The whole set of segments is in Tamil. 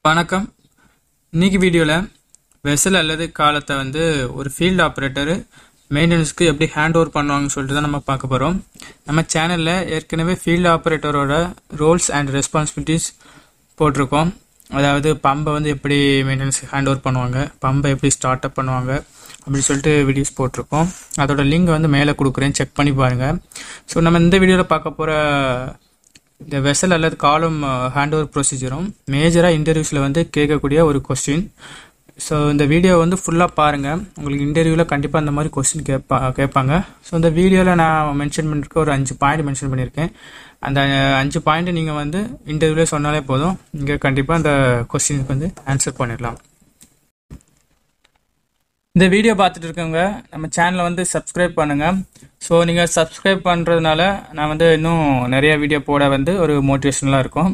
வணக்கம். இன்னைக்கு வீடியோவில் வெசல் அல்லது காலத்தை வந்து ஒரு ஃபீல்டு ஆப்ரேட்டரு மெயின்டெனன்ஸ்க்கு எப்படி ஹேண்ட் ஓவர் பண்ணுவாங்கன்னு சொல்லிட்டு தான் நம்ம பார்க்க போகிறோம். நம்ம சேனலில் ஏற்கனவே ஃபீல்டு ஆப்ரேட்டரோட ரோல்ஸ் அண்ட் ரெஸ்பான்சிபிலிட்டிஸ் போட்டிருக்கோம். அதாவது பம்பை வந்து எப்படி மெயின்டெனன்ஸ்க்கு ஹேண்ட் ஓவர் பண்ணுவாங்க, பம்பை எப்படி ஸ்டார்ட் அப் பண்ணுவாங்க அப்படின்னு சொல்லிட்டு வீடியோஸ் போட்டிருக்கோம். அதோட லிங்க் வந்து மேலே கொடுக்குறேன், செக் பண்ணி பாருங்கள். ஸோ நம்ம இந்த வீடியோவில் பார்க்க போகிற இந்த வெசல் அல்லது காலம் ஹேண்ட் ஓவர் ப்ரொசீஜரும் மேஜராக இன்டர்வியூஸில் வந்து கேட்கக்கூடிய ஒரு கொஸ்டின். ஸோ இந்த வீடியோ வந்து ஃபுல்லாக பாருங்கள், உங்களுக்கு இன்டர்வியூவில் கண்டிப்பாக அந்த மாதிரி கொஸ்டின் கேட்பாங்க. ஸோ இந்த வீடியோவில் நான் மென்ஷன் பண்ணியிருக்க ஒரு 5 பாயிண்ட் மென்ஷன் பண்ணியிருக்கேன். அந்த 5 பாயிண்ட் நீங்கள் வந்து இன்டர்வியூவில் சொன்னாலே போதும், நீங்கள் கண்டிப்பாக அந்த கொஸ்டினுக்கு வந்து ஆன்சர் பண்ணிடலாம். இந்த வீடியோ பார்த்துட்டு இருக்கவங்க நம்ம சேனலை வந்து சப்ஸ்கிரைப் பண்ணுங்கள். ஸோ நீங்கள் சப்ஸ்கிரைப் பண்ணுறதுனால நான் வந்து இன்னும் நிறைய வீடியோ போட வந்து ஒரு மோட்டிவேஷனலாக இருக்கும்.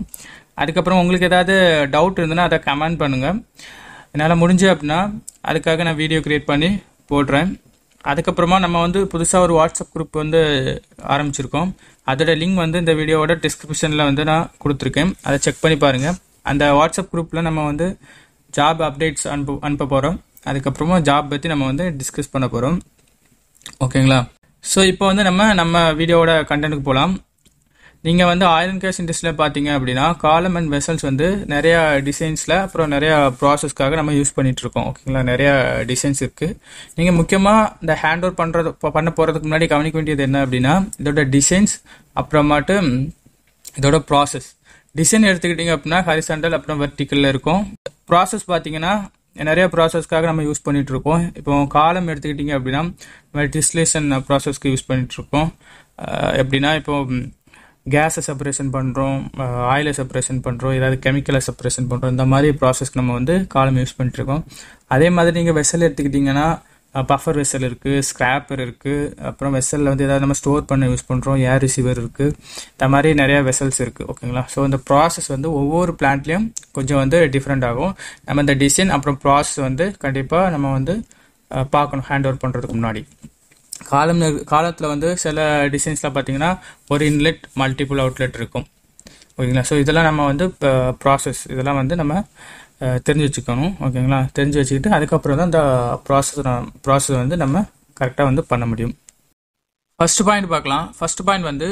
அதுக்கப்புறம் உங்களுக்கு ஏதாவது டவுட் இருந்ததுன்னா அதை கமெண்ட் பண்ணுங்கள். என்னால் முடிஞ்சு அப்படின்னா அதுக்காக நான் வீடியோ க்ரியேட் பண்ணி போடுறேன். அதுக்கப்புறமா நம்ம வந்து புதுசாக ஒரு வாட்ஸ்அப் குரூப் வந்து ஆரம்பிச்சிருக்கோம். அதோட லிங்க் வந்து இந்த வீடியோவோட டிஸ்கிரிப்ஷனில் வந்து நான் கொடுத்துருக்கேன், அதை செக் பண்ணி பாருங்கள். அந்த வாட்ஸ்அப் குரூப்பில் நம்ம வந்து ஜாப் அப்டேட்ஸ் அனுப்ப போகிறோம். அதுக்கப்புறமா ஜாப் பற்றி நம்ம வந்து டிஸ்கஸ் பண்ண போகிறோம். ஓகேங்களா? ஸோ இப்போ வந்து நம்ம வீடியோவோட கண்டென்ட்டுக்கு போகலாம். நீங்கள் வந்து ஆயில் அண்ட் கேஸ் இண்டஸ்ட்ரியில் பார்த்தீங்க அப்படின்னா காலம் அண்ட் வெசல்ஸ் வந்து நிறையா டிசைன்ஸில் அப்புறம் நிறையா ப்ராசஸ்க்காக நம்ம யூஸ் பண்ணிகிட்ருக்கோம். ஓகேங்களா? நிறையா டிசைன்ஸ் இருக்குது. நீங்கள் முக்கியமாக இந்த ஹேண்ட் ஓவர் பண்ண போகிறதுக்கு முன்னாடி கவனிக்க வேண்டியது என்ன அப்படின்னா இதோட டிசைன்ஸ், அப்புறமாட்டு இதோட ப்ராசஸ். டிசைன் எடுத்துக்கிட்டிங்க அப்படின்னா ஹரிசாண்டல் அப்புறம் வெர்டிக்கலில் இருக்கும். ப்ராசஸ் பார்த்தீங்கன்னா நிறைய ப்ராசஸ்க்காக நம்ம யூஸ் பண்ணிட்டு இருக்கோம். இப்போ காலம் எடுத்துக்கிட்டிங்க அப்படின்னா டிஸ்டிலேஷன் ப்ராசஸ்க்கு யூஸ் பண்ணிட்டு இருக்கோம். எப்படின்னா இப்போ கேஸை செப்பரேஷன் பண்ணுறோம், ஆயிலை செப்பரேஷன் பண்ணுறோம், ஏதாவது கெமிக்கலை செப்பரேஷன் பண்ணுறோம், இந்த மாதிரி ப்ராசஸ்க்கு நம்ம வந்து காலம் யூஸ் பண்ணிட்டு இருக்கோம். அதே மாதிரி நீங்கள் வெசல் எடுத்துக்கிட்டிங்கன்னா பஃபர் வெசல் இருக்குது, ஸ்கிராப்பர் இருக்குது, அப்புறம் வெசலில் வந்து ஏதாவது நம்ம ஸ்டோர் பண்ண யூஸ் பண்ணுறோம், ஏர் ரிசீவர் இருக்குது, இந்த மாதிரி நிறையா வெசல்ஸ் இருக்குது. ஓகேங்களா? ஸோ இந்த ப்ராசஸ் வந்து ஒவ்வொரு பிளான்ட்லேயும் கொஞ்சம் வந்து டிஃப்ரெண்ட் ஆகும். நம்ம இந்த டிசைன் அப்புறம் ப்ராசஸ் வந்து கண்டிப்பாக நம்ம வந்து பார்க்கணும் ஹேண்ட் ஓவர் பண்ணுறதுக்கு முன்னாடி. காலத்தில் வந்து சில டிசைன்ஸில் பார்த்தீங்கன்னா ஒரு இன்லெட் மல்டிபிள் அவுட்லெட் இருக்கும். ஓகேங்களா? ஸோ இதெல்லாம் நம்ம வந்து ப்ராசஸ் இதெல்லாம் வந்து நம்ம தெரிஞ்சு வச்சுக்கணும். ஓகேங்களா? தெரிஞ்சு வச்சுக்கிட்டு அதுக்கப்புறம் தான் இந்த ப்ராசஸ் வந்து நம்ம கரெக்டாக வந்து பண்ண முடியும். ஃபர்ஸ்ட் பாயிண்ட் பார்க்கலாம். ஃபர்ஸ்ட் பாயிண்ட் வந்து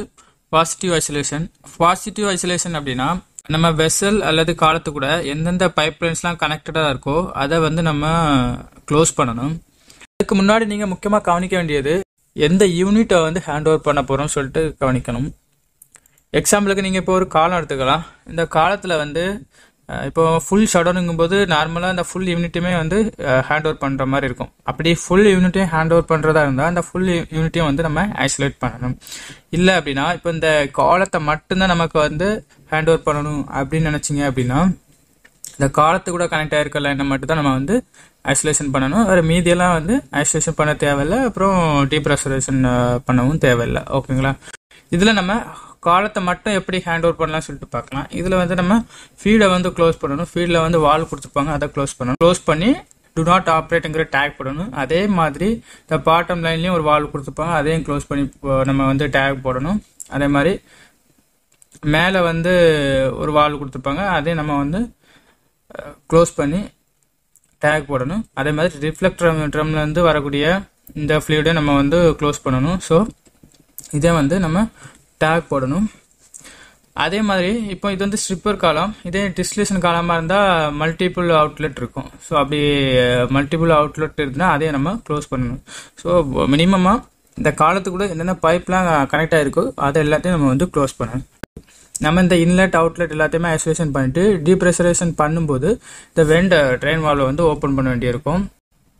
பாசிட்டிவ் ஐசோலேஷன். பாசிட்டிவ் ஐசோலேஷன் அப்படின்னா நம்ம வெசல் அல்லது காலத்து கூட எந்தெந்த பைப்லைன்ஸ்லாம் கனெக்டடாக இருக்கோ அதை வந்து நம்ம க்ளோஸ் பண்ணணும். அதுக்கு முன்னாடி நீங்கள் முக்கியமாக கவனிக்க வேண்டியது எந்த யூனிட்டை வந்து ஹேண்ட் ஓவர் பண்ண போகிறோம்னு சொல்லிட்டு கவனிக்கணும். எக்ஸாம்பிளுக்கு நீங்கள் இப்போ ஒரு காலம் எடுத்துக்கலாம். இந்த காலத்தில் வந்து இப்போ ஃபுல் ஷடவுனுங்கும் போது நார்மலாக அந்த ஃபுல் யூனிட்டுமே வந்து ஹேண்ட் ஓவர் பண்ணுற மாதிரி இருக்கும். அப்படி ஃபுல் யூனிட்டையும் ஹேண்ட் ஓவர் பண்ணுறதா இருந்தால் அந்த ஃபுல் யூனிட்டையும் வந்து நம்ம ஐசோலேட் பண்ணணும். இல்லை அப்படின்னா இப்போ இந்த காலத்தை மட்டும்தான் நமக்கு வந்து ஹேண்ட் ஓவர் பண்ணணும் அப்படின்னு நினச்சிங்க அப்படின்னா இந்த காலத்து கூட கனெக்ட் ஆகிருக்க லைனை மட்டும் தான் நம்ம வந்து ஐசோலேஷன் பண்ணணும். வேறு மீதியெல்லாம் வந்து ஐசோலேஷன் பண்ண தேவையில்லை, அப்புறம் டீப்ரெஷரைசேஷன் பண்ணவும் தேவையில்லை. ஓகேங்களா? இதில் நம்ம காலத்தை மட்டும் எப்படி ஹேண்ட் ஓவர் பண்ணலாம் சொல்லிட்டு பார்க்கலாம். இதில் வந்து நம்ம ஃபீடை வந்து க்ளோஸ் பண்ணணும். ஃபீல்டில் வந்து வால் கொடுத்துருப்பாங்க, அதை க்ளோஸ் பண்ணணும். க்ளோஸ் பண்ணி டு நாட் ஆப்ரேட்டுங்கிற டேக் போடணும். அதே மாதிரி இந்த பாட்டம் லைன்லேயும் ஒரு வால் கொடுத்துருப்பாங்க, அதையும் க்ளோஸ் பண்ணி நம்ம வந்து டேக் போடணும். அதே மாதிரி மேலே வந்து ஒரு வால் கொடுத்துருப்பாங்க, அதையும் நம்ம வந்து க்ளோஸ் பண்ணி டேக் போடணும். அதே மாதிரி ரிஃப்ளெக்டர் ட்ரம்லேருந்து வரக்கூடிய இந்த ஃப்ளூயிடை நம்ம வந்து க்ளோஸ் பண்ணணும். ஸோ இதே வந்து நம்ம டேக் போடணும். அதே மாதிரி இப்போ இது வந்து ஸ்ட்ரிப்பர் காலம். இதே டிஸ்டிலேஷன் காலமாக இருந்தால் மல்டிபிள் அவுட்லெட் இருக்கும். ஸோ அப்படி மல்டிபிள் அவுட்லெட் இருந்தால் அதே நம்ம க்ளோஸ் பண்ணணும். ஸோ மினிமமாக இந்த காலத்துக்கு கூட என்னென்ன பைப்லாம் கனெக்ட் ஆகிருக்கோ அதை எல்லாத்தையும் நம்ம வந்து க்ளோஸ் பண்ணணும். நம்ம இந்த இன்லெட் அவுட்லெட் எல்லாத்தையுமே ஐசோலேஷன் பண்ணிட்டு டீப்ரெஷரைசேஷன் பண்ணும்போது இந்த வெண்ட் ட்ரெயின் வால்வை வந்து ஓப்பன் பண்ண வேண்டியிருக்கும்.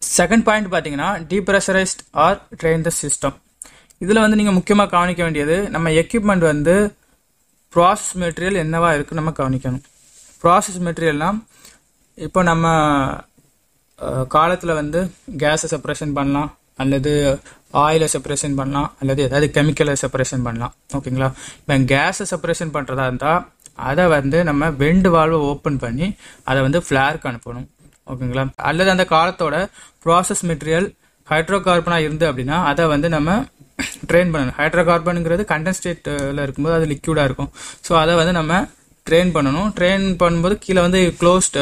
செகண்ட் பாயிண்ட் பார்த்தீங்கன்னா டீப்ரெஷரைஸ்ட் ஆர் ட்ரெயின் த சிஸ்டம். இதில் வந்து நீங்கள் முக்கியமாக கவனிக்க வேண்டியது நம்ம எக்யூப்மெண்ட் வந்து ப்ராசஸ் மெட்டீரியல் என்னவா இருக்குது நம்ம கவனிக்கணும். ப்ராசஸ் மெட்டீரியல்னால் இப்போ நம்ம காலத்தில் வந்து கேஸை செப்பரேஷன் பண்ணலாம், அல்லது ஆயிலை செப்பரேஷன் பண்ணலாம், அல்லது ஏதாவது கெமிக்கலை செப்பரேஷன் பண்ணலாம். ஓகேங்களா? இப்போ கேஸை செப்பரேஷன் பண்ணுறதா இருந்தால் அதை வந்து நம்ம வெண்ட் வால்வை ஓப்பன் பண்ணி அதை வந்து ஃப்ளேருக்கு அனுப்பணும். ஓகேங்களா? அல்லது அந்த காலத்தோட ப்ராசஸ் மெட்டீரியல் ஹைட்ரோ கார்பனாக இருந்து அப்படின்னா அதை வந்து நம்ம ட்ரெயின் பண்ணணும். ஹைட்ரோ கார்பனுங்கிறது கண்டென்ஸ் ஸ்டேட்டில் இருக்கும்போது அது லிக்யூடாக இருக்கும். ஸோ அதை வந்து நம்ம ட்ரெயின் பண்ணணும். ட்ரெயின் பண்ணும்போது கீழே வந்து க்ளோஸ்ட்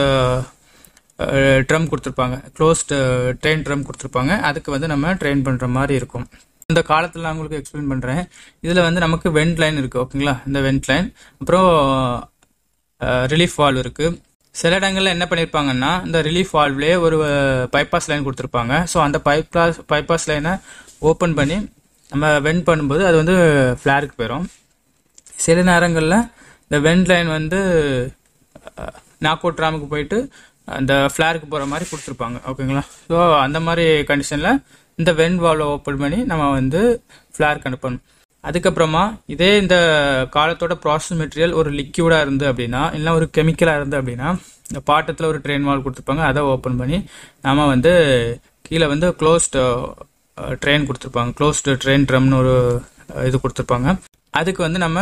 ட்ரம் கொடுத்துருப்பாங்க, க்ளோஸ்ட் ட்ரெயின் ட்ரம் கொடுத்துருப்பாங்க. அதுக்கு வந்து நம்ம ட்ரெயின் பண்ணுற மாதிரி இருக்கும். இந்த காலத்தில் நான் உங்களுக்கு எக்ஸ்பிளைன் பண்ணுறேன். இதில் வந்து நமக்கு வெண்ட் லைன் இருக்குது, ஓகேங்களா. இந்த வெண்ட் லைன் அப்புறம் ரிலீஃப் வால்வ் இருக்குது. சில இடங்களில் என்ன பண்ணியிருப்பாங்கன்னா இந்த ரிலீஃப் வால்வ்லேயே ஒரு பைபாஸ் லைன் கொடுத்துருப்பாங்க. ஸோ அந்த பைபாஸ் லைனை ஓப்பன் பண்ணி நம்ம வெண்ட் பண்ணும்போது அது வந்து ஃப்ளாருக்கு போயிடும். சில நேரங்களில் இந்த வெண்ட் லைன் வந்து நாக் அவுட் ட்ராமுக்கு போயிட்டு அந்த ஃப்ளாருக்கு போகிற மாதிரி கொடுத்துருப்பாங்க, ஓகேங்களா. ஸோ அந்த மாதிரி கண்டிஷனில் இந்த வெண்ட் வால்வை ஓப்பன் பண்ணி நம்ம வந்து ஃப்ளாருக்கு அனுப்பணும். அதுக்கப்புறமா இதே இந்த காலத்தோட ப்ராசஸ் மெட்டீரியல் ஒரு லிக்யூடாக இருந்து அப்படின்னா, இல்லை ஒரு கெமிக்கலாக இருந்து அப்படின்னா, இந்த பாட்டத்தில் ஒரு ட்ரெயின் வால்வ் கொடுத்துருப்பாங்க. அதை ஓப்பன் பண்ணி நம்ம வந்து கீழே வந்து க்ளோஸ்டு ட்ரெயின் கொடுத்துருப்பாங்க, க்ளோஸ்டு ட்ரெயின் ட்ரம்னு ஒரு இது கொடுத்துருப்பாங்க. அதுக்கு வந்து நம்ம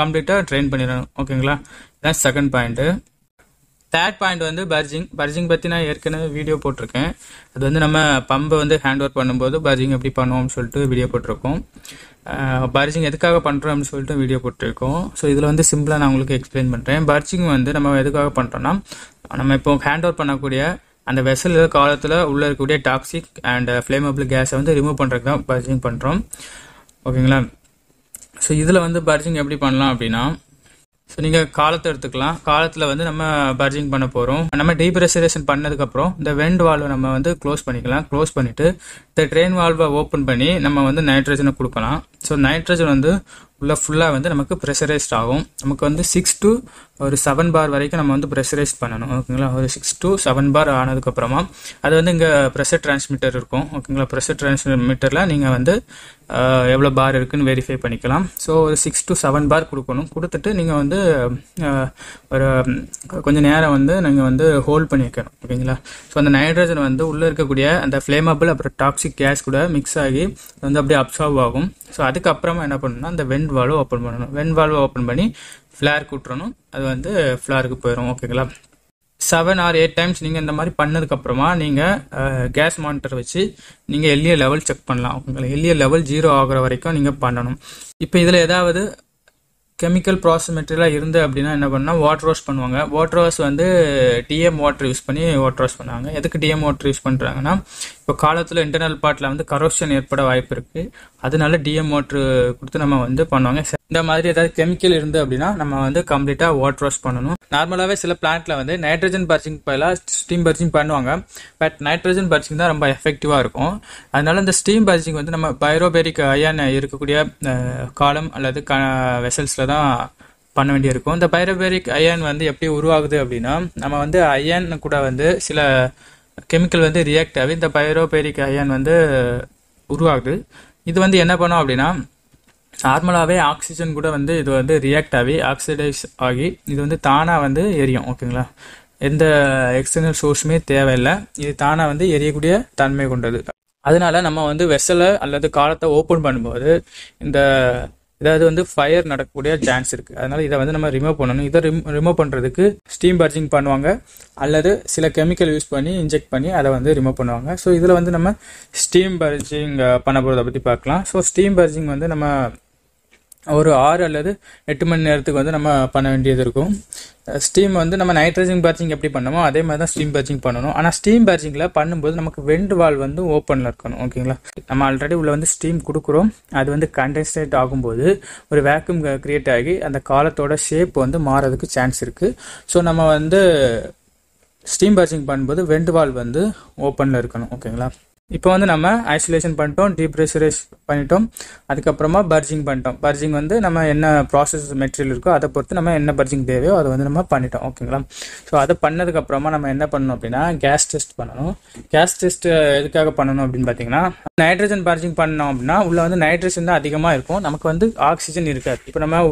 கம்ப்ளீட்டாக ட்ரெயின் பண்ணிடணும், ஓகேங்களா. இதான் செகண்ட் பாயிண்ட்டு. தேர்ட் பாயிண்ட் வந்து பர்ஜிங் பற்றி நான் ஏற்கனவே வீடியோ போட்டிருக்கேன். அது வந்து நம்ம பம்பை வந்து ஹேண்ட் ஓவர் பண்ணும்போது பர்ஜிங் எப்படி பண்ணுவோம்னு சொல்லிட்டு வீடியோ போட்டிருக்கோம். பர்ஜிங் எதுக்காக பண்ணுறோம் அப்படின்னு சொல்லிட்டு வீடியோ போட்டிருக்கோம். ஸோ இதில் வந்து சிம்பிளாக நான் உங்களுக்கு எக்ஸ்பிளைன் பண்ணுறேன். பர்ஜிங் வந்து நம்ம எதுக்காக பண்ணுறோம்னா, நம்ம இப்போ ஹேண்ட் ஓவர் பண்ணக்கூடிய அந்த வெசல் காலத்தில் உள்ளே இருக்கக்கூடிய டாக்ஸிக் அண்ட் ஃப்ளேமபிள் கேஸை வந்து ரிமூவ் பண்ணுறதுக்கு தான் பர்ஜிங் பண்ணுறோம், ஓகேங்களா. ஸோ இதில் வந்து பர்ஜிங் எப்படி பண்ணலாம் அப்படின்னா, ஸோ நீங்கள் காலத்தை எடுத்துக்கலாம். காலத்தில் வந்து நம்ம பர்ஜிங் பண்ண போகிறோம். நம்ம டீப்ரெஷரைசேஷன் பண்ணதுக்கப்புறம் இந்த வெண்ட் வால்வை நம்ம வந்து க்ளோஸ் பண்ணிக்கலாம். க்ளோஸ் பண்ணிவிட்டு இந்த ட்ரெயின் வால்வை ஓப்பன் பண்ணி நம்ம வந்து நைட்ரஜனை கொடுக்கலாம். ஸோ நைட்ரஜன் வந்து உள்ள ஃபுல்லாக வந்து நமக்கு ப்ரெஷரைஸ்ட் ஆகும். நமக்கு வந்து 6 to 7 பார் வரைக்கும் நம்ம வந்து ப்ரெஷரைஸ்ட் பண்ணணும், ஓகேங்களா. ஒரு 6 to 7 பார் ஆனதுக்கப்புறமா அது வந்து இங்கே ப்ரெஷர் டிரான்ஸ்மிட்டர் இருக்கும், ஓகேங்களா. ப்ரெஷர் டிரான்ஸ்மிட்டரில் நீங்கள் வந்து எவ்வளோ பார் இருக்குன்னு வெரிஃபை பண்ணிக்கலாம். ஸோ ஒரு 6 to 7 பார் கொடுக்கணும். கொடுத்துட்டு நீங்கள் வந்து ஒரு கொஞ்சம் நேரம் வந்து நீங்கள் வந்து ஹோல்ட் பண்ணி வைக்கணும், ஓகேங்களா. ஸோ அந்த நைட்ரஜன் வந்து உள்ளே இருக்கக்கூடிய அந்த ஃப்ளேமபிள் அப்புறம் டாக்ஸிக் கேஸ் கூட மிக்ஸ் ஆகி வந்து அப்படியே அப்சார்வ் ஆகும். ஸோ அதுக்கப்புறமா என்ன பண்ணணும்னா அந்த வெண்ட் வால்வை ஓப்பன் பண்ணணும். வெண்ட் வால்வை ஓப்பன் பண்ணி ஃப்ளாருக்கு விட்டுறணும். அது வந்து ஃப்ளாருக்கு போயிடும், ஓகேங்களா. 7 or 8 டைம்ஸ் நீங்கள் இந்த மாதிரி பண்ணதுக்கப்புறமா நீங்கள் கேஸ் மானிட்டர் வச்சு நீங்கள் எல்இஏ லெவல் செக் பண்ணலாம், ஓகேங்களா. எல்இஏ லெவல் 0 ஆகிற வரைக்கும் நீங்கள் பண்ணணும். இப்போ இதில் ஏதாவது கெமிக்கல் ப்ராசஸ் மெட்டீரியலாக இருந்து அப்படின்னா என்ன பண்ணால் வாட்டர் வாஷ் பண்ணுவாங்க. வாட்டர் வாஷ் வந்து டிஎம் வாட்டர் யூஸ் பண்ணி வாட்டர் வாஷ் பண்ணுவாங்க. எதுக்கு டிஎம் வாட்டர் யூஸ் பண்ணுறாங்கன்னா, இப்போ காலத்தில் இன்டர்னல் பார்ட்டில் வந்து கரோஷன் ஏற்பட வாய்ப்பு இருக்குது. அதனால டிஎம் வாட்டர் கொடுத்து நம்ம வந்து பண்ணுவாங்க. இந்த மாதிரி ஏதாவது கெமிக்கல் இருந்து அப்படின்னா நம்ம வந்து கம்ப்ளீட்டாக வாட்டர் வாஷ் பண்ணணும். நார்மலாகவே சில பிளான்ட்ல வந்து நைட்ரஜன் பர்ஜிங் பதிலாக ஸ்டீம் பர்ஜிங் பண்ணுவாங்க. பட் நைட்ரஜன் பர்ஜிங் தான் ரொம்ப எஃபெக்டிவாக இருக்கும். அதனால இந்த ஸ்டீம் பர்ஜிங் வந்து நம்ம பைரோபேரிக் அயன் இருக்கக்கூடிய காலம் அல்லது வெசல்ஸில் தான் பண்ண வேண்டியிருக்கும். இந்த பைரோபேரிக் அயன் வந்து எப்படி உருவாகுது அப்படின்னா, நம்ம வந்து அயன் கூட வந்து சில கெமிக்கல் வந்து ரியாக்ட் ஆகி இந்த பைரோபேரிக் அயன் வந்து உருவாகுது. இது வந்து என்ன பண்ணும் அப்படின்னா, நார்மலாகவே ஆக்சிஜன் கூட வந்து இது வந்து ரியாக்ட் ஆகி ஆக்சிடைஸ் ஆகி இது வந்து தானாக வந்து எரியும், ஓகேங்களா. எந்த எக்ஸ்டர்னல் சோர்ஸுமே தேவையில்லை. இது தானாக வந்து எரியக்கூடிய தன்மை கொண்டது. அதனால நம்ம வந்து வெசலை அல்லது காலத்தை ஓப்பன் பண்ணும்போது இந்த ஏதாவது வந்து ஃபயர் நடக்கக்கூடிய சான்ஸ் இருக்குது. அதனால இதை வந்து நம்ம ரிமூவ் பண்ணணும். இதை ரிமூவ் பண்ணுறதுக்கு ஸ்டீம் பர்ஜிங் பண்ணுவாங்க அல்லது சில கெமிக்கல் யூஸ் பண்ணி இன்ஜெக்ட் பண்ணி அதை வந்து ரிமூவ் பண்ணுவாங்க. ஸோ இதில் வந்து நம்ம ஸ்டீம் பர்ஜிங் பண்ண போகிறத பற்றி பார்க்கலாம். ஸோ ஸ்டீம் பர்ஜிங் வந்து நம்ம ஒரு 6 அல்லது 8 மணி நேரத்துக்கு வந்து நம்ம பண்ண வேண்டியது இருக்கும். ஸ்டீம் வந்து நம்ம நைட்ரஜன் பர்ஜிங் எப்படி பண்ணமோ அதே மாதிரி தான் ஸ்டீம் பர்ஜிங் பண்ணணும். ஆனால் ஸ்டீம் பர்ஜிங்கில் பண்ணும்போது நமக்கு வெண்ட் வால்வ் வந்து ஓப்பனில் இருக்கணும், ஓகேங்களா. நம்ம ஆல்ரெடி உள்ள வந்து ஸ்டீம் கொடுக்குறோம். அது வந்து கண்டென்சேட் ஆகும்போது ஒரு வேக்யூம் கிரியேட் ஆகி அந்த காலத்தோட ஷேப் வந்து மாறதுக்கு சான்ஸ் இருக்குது. ஸோ நம்ம வந்து ஸ்டீம் பர்ஜிங் பண்ணும்போது வெண்ட் வால்வ் வந்து ஓப்பனில் இருக்கணும், ஓகேங்களா. இப்போ வந்து நம்ம ஐசோலேஷன் பண்ணிட்டோம், டீப்ரெஷரைஸ் பண்ணிட்டோம், அதுக்கப்புறமா பர்ஜிங் பண்ணிட்டோம். பர்ஜிங் வந்து நம்ம என்ன ப்ராசஸ் மெட்டீரியல் இருக்கோ அதை பொறுத்து நம்ம என்ன பர்ஜிங் தேவையோ அதை வந்து நம்ம பண்ணிட்டோம், ஓகேங்களா. ஸோ அதை பண்ணதுக்கப்புறமா நம்ம என்ன பண்ணணும் அப்படின்னா கேஸ் டெஸ்ட் பண்ணணும். கேஸ் டெஸ்ட் எதுக்காக பண்ணணும் அப்படின்னு பார்த்தீங்கன்னா, நைட்ரஜன் பர்ஜிங் பண்ணோம் அப்படின்னா உள்ள வந்து நைட்ரஜன் தான் அதிகமாக இருக்கும், நமக்கு வந்து ஆக்சிஜன் இருக்காது. இப்போ நம்ம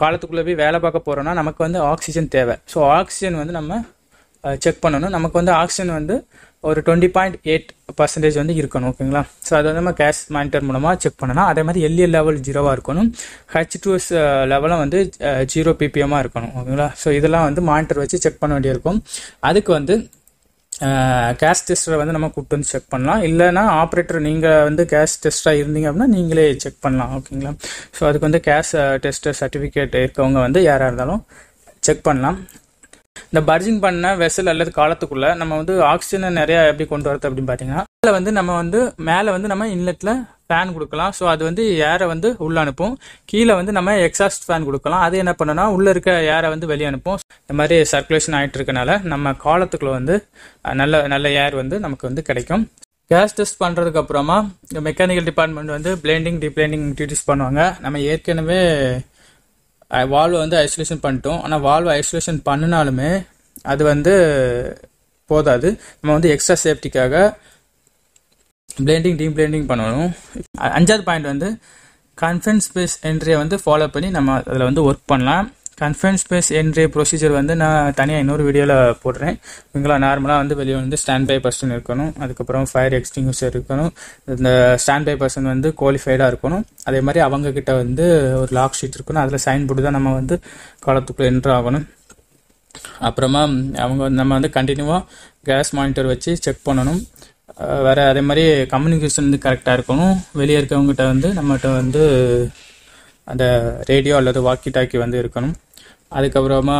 காலத்துக்குள்ளே போய் வேலை பார்க்க போகிறோம்னா நமக்கு வந்து ஆக்சிஜன் தேவை. ஸோ ஆக்சிஜன் வந்து நம்ம செக் பண்ணணும். நமக்கு வந்து ஆக்சிஜன் வந்து ஒரு 20.8% வந்து இருக்கணும், ஓகேங்களா. ஸோ அதை வந்து நம்ம கேஸ் மானிட்டர் மூலமாக செக் பண்ணணும். அதே மாதிரி எல்இஎல் லெவல் 0 இருக்கணும். H2S லெவலும் வந்து 0 ppm இருக்கணும், ஓகேங்களா. ஸோ இதெல்லாம் வந்து மானிட்டர் வச்சு செக் பண்ண வேண்டியிருக்கும். அதுக்கு வந்து கேஸ் டெஸ்டரை வந்து நம்ம கூப்பிட்டு வந்து செக் பண்ணலாம். இல்லைனா ஆப்ரேட்டர் நீங்கள் வந்து கேஸ் டெஸ்டராக இருந்தீங்க அப்படின்னா நீங்களே செக் பண்ணலாம். ஓகேங்களா? ஸோ அதுக்கு வந்து கேஸ் டெஸ்டர் சர்டிஃபிகேட் இருக்கவங்க வந்து யாராக இருந்தாலும் செக் பண்ணலாம். இந்த பர்ஜிங் பண்ண வெசல் அல்லது காலத்துக்குள்ள நம்ம வந்து ஆக்சிஜனை நிறைய எப்படி கொண்டு வரது அப்படின்னு பார்த்தீங்கன்னா, அதில் வந்து நம்ம வந்து மேலே வந்து நம்ம இன்லெட்டில் ஃபேன் கொடுக்கலாம். ஸோ அது வந்து ஏரை வந்து உள்ள அனுப்பும். கீழே வந்து நம்ம எக்ஸாஸ்ட் ஃபேன் கொடுக்கலாம். அது என்ன பண்ணுன்னா உள்ளே இருக்க ஏரை வந்து வெளியே அனுப்பும். இந்த மாதிரி சர்க்குலேஷன் ஆகிட்டு இருக்கனால நம்ம காலத்துக்குள்ள வந்து நல்ல ஏர் வந்து நமக்கு வந்து கிடைக்கும். கேஸ் டெஸ்ட் பண்ணுறதுக்கு அப்புறமா மெக்கானிக்கல் டிபார்ட்மெண்ட் வந்து பிளேண்டிங் டிப்ளேண்டிங் இன்ட்ரடியூஸ் பண்ணுவாங்க. நம்ம ஏற்கனவே வால்வை வந்து ஐசோலேஷன் பண்ணிட்டோம். ஆனால் வால்வை ஐசோலேஷன் பண்ணினாலுமே அது வந்து போதாது. நம்ம வந்து எக்ஸ்ட்ரா சேஃப்டிக்காக பிளேண்டிங் டீப்ளேண்டிங் பண்ணணும். 5வது பாயிண்ட் வந்து கன்ஃபைன்ட் ஸ்பேஸ் என்ட்ரியை வந்து ஃபாலோ பண்ணி நம்ம அதில் வந்து ஒர்க் பண்ணலாம். கன்ஃபைன்ட் ஸ்பேஸ் என்ட்ரி ப்ரொசீஜர் வந்து நான் தனியாக இன்னொரு வீடியோவில் போடுறேன். இவங்களா நார்மலாக வந்து வெளியே வந்து ஸ்டாண்ட் பை பர்சன் இருக்கணும். அதுக்கப்புறம் ஃபயர் எக்ஸ்டிங்யூஷர் இருக்கணும். இந்த ஸ்டாண்ட் பை பர்சன் வந்து குவாலிஃபைடாக இருக்கணும். அதே மாதிரி அவங்கக்கிட்ட வந்து ஒரு லாக் ஷீட் இருக்கணும். அதில் சைன் போட்டு தான் நம்ம வந்து காலத்துக்குள்ளே என்ட்ரு ஆகணும். அப்புறமா நம்ம வந்து கண்டினியூவாக கேஸ் மானிட்டர் வச்சு செக் பண்ணணும். வேறு அதே மாதிரி கம்யூனிகேஷன் வந்து கரெக்டாக இருக்கணும். வெளியே இருக்கவங்ககிட்ட வந்து நம்மகிட்ட வந்து அந்த ரேடியோ அல்லது வாக்கி டாக்கி வந்து இருக்கணும். அதுக்கப்புறமா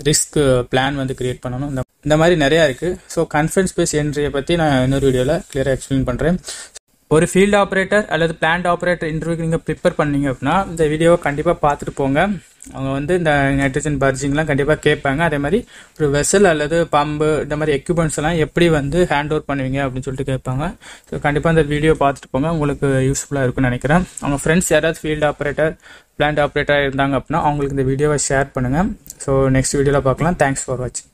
ரிஸ்க் பிளான் வந்து கிரியேட் பண்ணணும். இந்த மாதிரி நிறையா இருக்குது. ஸோ கன்ஃபைன்ட் ஸ்பேஸ் என்ட்ரியை பற்றி நான் இன்னொரு வீடியோவில் கிளியராக எக்ஸ்பிளைன் பண்ணுறேன். ஒரு ஃபீல்டு ஆப்ரேட்டர் அல்லது பிளான்ட் ஆப்ரேட்டர் இன்டர்வியூக்கு நீங்கள் ப்ரிப்பேர் பண்ணீங்க அப்படின்னா இந்த வீடியோவை கண்டிப்பாக பார்த்துட்டு போங்க. அவங்க வந்து இந்த நைட்ரஜன் பர்ஜிங்லாம் கண்டிப்பாக கேட்பாங்க. அதே மாதிரி ஒரு வெசல் அல்லது பம்பு இந்த மாதிரி எக்யூப்மெண்ட்ஸ் எல்லாம் எப்படி வந்து ஹேண்ட் ஓவர் பண்ணுவீங்க அப்படின்னு சொல்லிட்டு கேட்பாங்க. ஸோ கண்டிப்பாக இந்த வீடியோ பார்த்துட்டு போங்க. உங்களுக்கு யூஸ்ஃபுல்லாக இருக்கும்னு நினைக்கிறேன். அவங்க ஃப்ரெண்ட்ஸ் யாராவது ஃபீல்டு ஆப்ரேட்டர் பிளான்ட் ஆப்ரேட்டர் இருந்தாங்க அப்படின்னா அவங்களுக்கு இந்த வீடியோவை ஷேர் பண்ணுங்கள். ஸோ நெக்ஸ்ட் வீடியோவில் பார்க்கலாம். தேங்க்ஸ் ஃபார் வாட்சிங்.